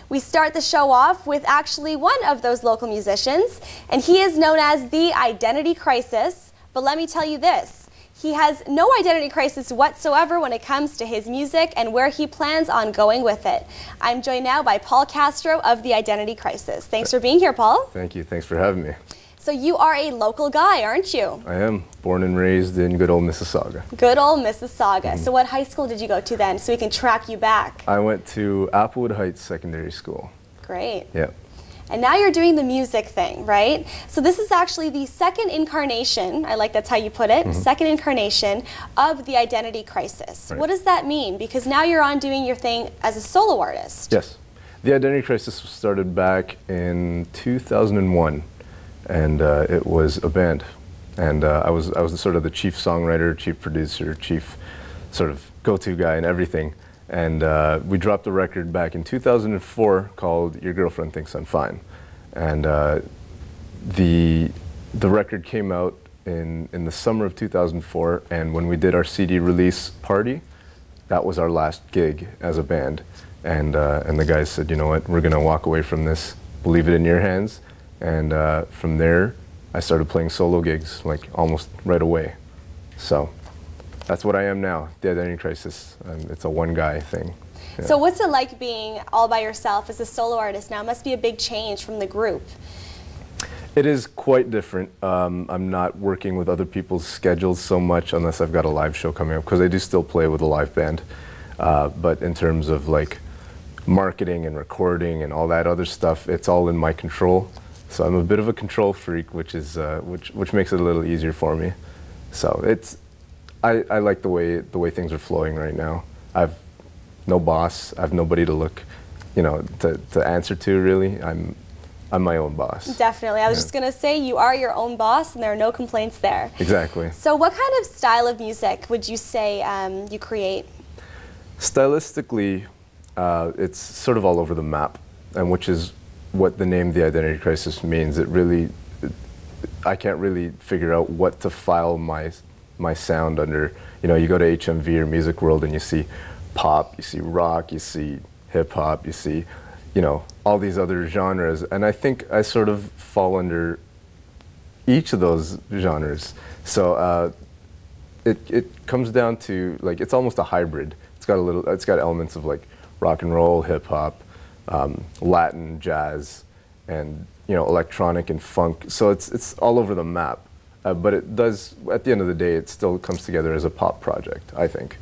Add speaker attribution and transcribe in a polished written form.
Speaker 1: We start the show off with actually one of those local musicians, and he is known as the Identity CRiSiS. But let me tell you this, he has no identity crisis whatsoever when it comes to his music and where he plans on going with it. I'm joined now by Paul Castro of the Identity CRiSiS. Thanks for being here, Paul.
Speaker 2: Thank you. Thanks for having me.
Speaker 1: So you are a local guy, aren't you?
Speaker 2: I am. Born and raised in good old Mississauga.
Speaker 1: Good old Mississauga. So what high school did you go to then, so we can track you back?
Speaker 2: I went to Applewood Heights Secondary School.
Speaker 1: Great.
Speaker 2: Yep.
Speaker 1: And now you're doing the music thing, right? So this is actually the second incarnation, I like that's how you put it, second incarnation of the Identity CRiSiS.
Speaker 2: Right.
Speaker 1: What does that mean? Because now you're on doing your thing as a solo artist.
Speaker 2: Yes. The Identity CRiSiS was started back in 2001. And it was a band, and I was sort of the chief songwriter, chief producer, chief sort of go-to guy and everything. And we dropped a record back in 2004 called "Your Girlfriend Thinks I'm Fine," and the record came out in the summer of 2004. And when we did our CD release party, that was our last gig as a band. And the guys said, you know what, we're gonna walk away from this. We'll leave it in your hands. And from there, I started playing solo gigs like almost right away. So that's what I am now, the Identity CRiSiS. It's a one-guy thing. Yeah.
Speaker 1: So what's it like being all by yourself as a solo artist now? It must be a big change from the group.
Speaker 2: It is quite different. I'm not working with other people's schedules so much unless I've got a live show coming up, because I do still play with a live band. But in terms of like marketing and recording and all that other stuff, it's all in my control. So I'm a bit of a control freak, which is which makes it a little easier for me. So I like the way things are flowing right now. I've no boss. I have nobody to look, to answer to really. I'm my own boss.
Speaker 1: Definitely. I was just gonna say you are your own boss, and there are no complaints there.
Speaker 2: Exactly.
Speaker 1: So what kind of style of music would you say you create?
Speaker 2: Stylistically, it's sort of all over the map, and which is what the name The Identity CRiSiS means. I can't really figure out what to file my sound under. You go to HMV or Music World and you see pop, you see rock, you see hip hop, you see, all these other genres. And I think I sort of fall under each of those genres. So it comes down to like, it's almost a hybrid. It's got elements of like rock and roll, hip hop, Latin, jazz, and electronic and funk. So it's all over the map. But it does, at the end of the day, it still comes together as a pop project, I think.